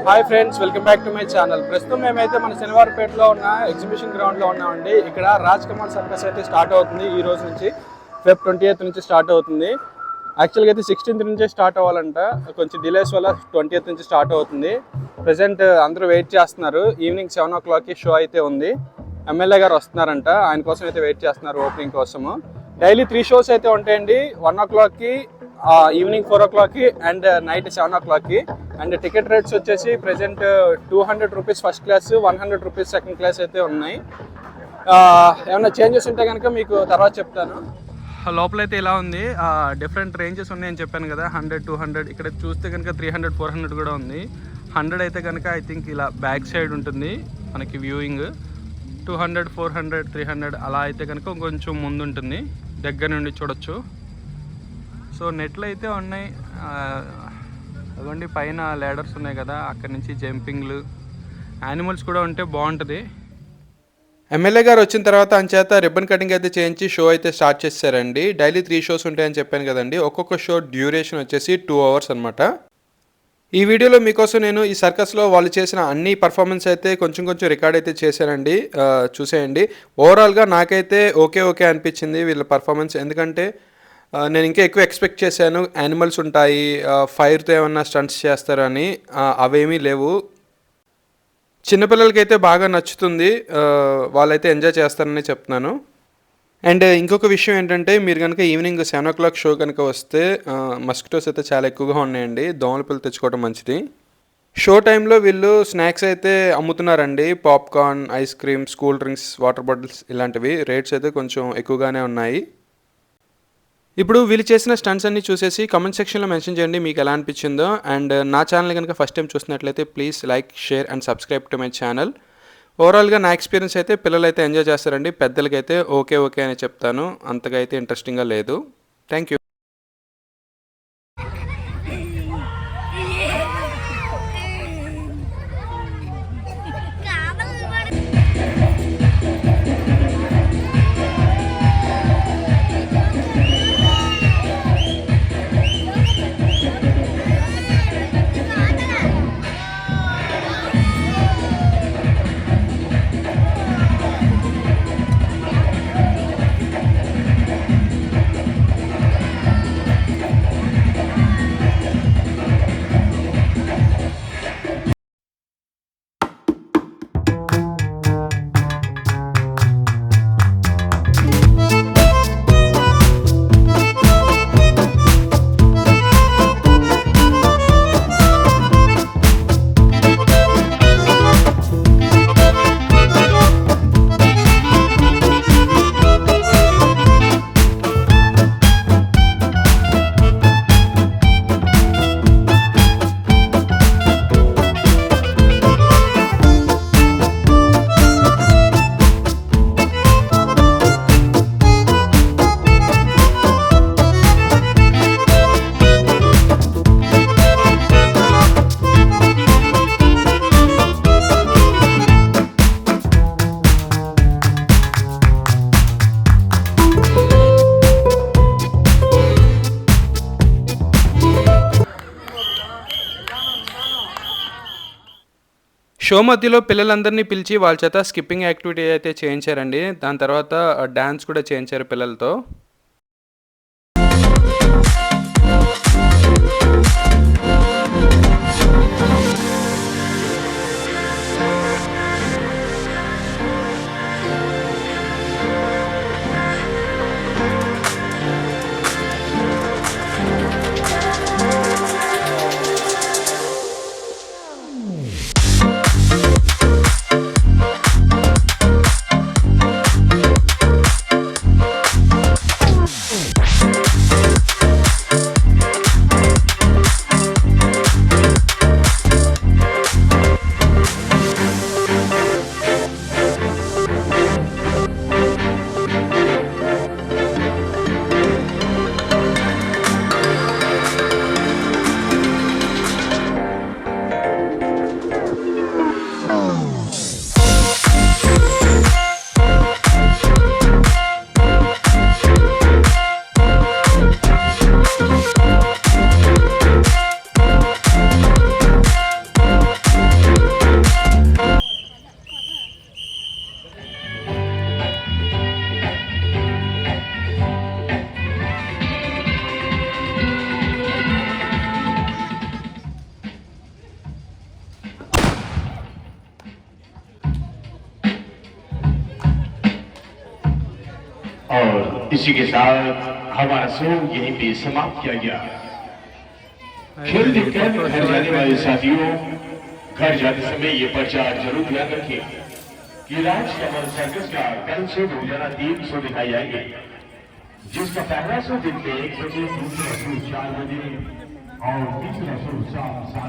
Hi friends, welcome back to my channel. ప్రస్తుతం మేమైతే మన శనివారపేటలో ఉన్న ఎగ్జిబిషన్ గ్రౌండ్లో ఉన్నామండి. ఇక్కడ రాజ్ కమల్ సర్కస్ అయితే స్టార్ట్ అవుతుంది. ఈ రోజు నుంచి Feb 20th నుంచి స్టార్ట్ అవుతుంది. యాక్చువల్గా అయితే 16th నుంచే స్టార్ట్ అవ్వాలంట, కొంచెం డిలేస్ వల్ల 20th నుంచి స్టార్ట్ అవుతుంది. ప్రజెంట్ అందరూ వెయిట్ చేస్తున్నారు. ఈవినింగ్ 7 o'clockకి షో అయితే ఉంది. ఎమ్మెల్యే గారు వస్తున్నారంట, ఆయన కోసం అయితే వెయిట్ చేస్తున్నారు ఓపెనింగ్ కోసము. డైలీ 3 shows అయితే ఉంటాయండి. 1 o'clockకి, ఈవినింగ్ 4 o'clockకి అండ్ నైట్ 7 o'clockకి. అండ్ టికెట్ రేట్స్ వచ్చేసి present 200 rupees first class, 100 rupees second class అయితే ఉన్నాయి. ఏమైనా చేంజెస్ ఉంటే కనుక మీకు తర్వాత చెప్తాను. లోపలైతే ఇలా ఉంది, డిఫరెంట్ రేంజెస్ ఉన్నాయని చెప్పాను కదా, 100, 200. ఇక్కడ చూస్తే కనుక 300, 400 కూడా ఉంది. 100 అయితే కనుక ఐ థింక్ ఇలా బ్యాక్ సైడ్ ఉంటుంది మనకి వ్యూయింగ్. 200, 400, 300 అలా అయితే కనుక కొంచెం ముందు ఉంటుంది, దగ్గర నుండి చూడొచ్చు. సో నెట్లు అయితే ఉన్నాయి, అదిగోండి పైన ల్యాడర్స్ ఉన్నాయి కదా, అక్కడి నుంచి జంపింగ్లు, యానిమల్స్ కూడా ఉంటే బాగుంటుంది. ఎమ్మెల్యే గారు వచ్చిన తర్వాత అంచేత రిబ్బన్ కటింగ్ అయితే చేయించి షో అయితే స్టార్ట్ చేశారండి. డైలీ 3 shows ఉంటాయని చెప్పాను కదండి. ఒక్కొక్క షో డ్యూరేషన్ వచ్చేసి 2 hours అనమాట. ఈ వీడియోలో మీకోసం నేను ఈ సర్కస్లో వాళ్ళు చేసిన అన్ని పర్ఫార్మెన్స్ అయితే కొంచెం రికార్డ్ అయితే చేశానండి, చూసేయండి. ఓవరాల్గా నాకైతే ఓకే అనిపించింది వీళ్ళ పర్ఫార్మెన్స్. ఎందుకంటే నేను ఇంకా ఎక్కువ ఎక్స్పెక్ట్ చేశాను, యానిమల్స్ ఉంటాయి, ఫైర్తో ఏమన్నా స్టంట్స్ చేస్తారని. అవేమీ లేవు. చిన్నపిల్లలకైతే బాగా నచ్చుతుంది, వాళ్ళైతే ఎంజాయ్ చేస్తారని చెప్తున్నాను. అండ్ ఇంకొక విషయం ఏంటంటే, మీరు కనుక ఈవినింగ్ 7 o'clock షో కనుక వస్తే మస్కిటోస్ అయితే చాలా ఎక్కువగా ఉన్నాయండి. దోమల పిల్లలు తెచ్చుకోవడం మంచిది. షో టైంలో వీళ్ళు స్నాక్స్ అయితే అమ్ముతున్నారండి, popcorn, ice creams, cool drinks, water bottles ఇలాంటివి. రేట్స్ అయితే కొంచెం ఎక్కువగానే ఉన్నాయి. ఇప్పుడు వీళ్ళు చేసిన స్టంట్స్ అన్ని చూసేసి కామెంట్ సెక్షన్లో మెన్షన్ చేయండి మీకు ఎలా అనిపించిందో. అండ్ నా ఛానల్ కనుక ఫస్ట్ టైం చూసినట్లయితే please like, share and subscribe to my channel. ఓవరాల్గా నా ఎక్స్పీరియన్స్ అయితే పిల్లలు అయితే ఎంజాయ్ చేస్తారండి, పెద్దలకైతే ఓకే అని చెప్తాను, అంతగా అయితే ఇంట్రెస్టింగ్గా లేదు. Thank you. షో మధ్యలో పిల్లలందరినీ పిలిచి వాళ్ళ చేత స్కిప్పింగ్ యాక్టివిటీ అయితే చేయించారండి. దాని తర్వాత డ్యాన్స్ కూడా చేయించారు పిల్లలతో. और इसी के साथ हमारा शो यहीं पे समाप्त किया गया। खेल देखकर घर जाने वाले साथियों, घर जाते समय ये प्रचार जरूर ध्यान रखिए कि राजकमल सर्कस का कल से रोजाना 3 शो दिखाए जाएंगे, जिसका पहला शो दिन पे 1 बजे, दूसरा शो 4 बजे और तीसरा शो शाम 7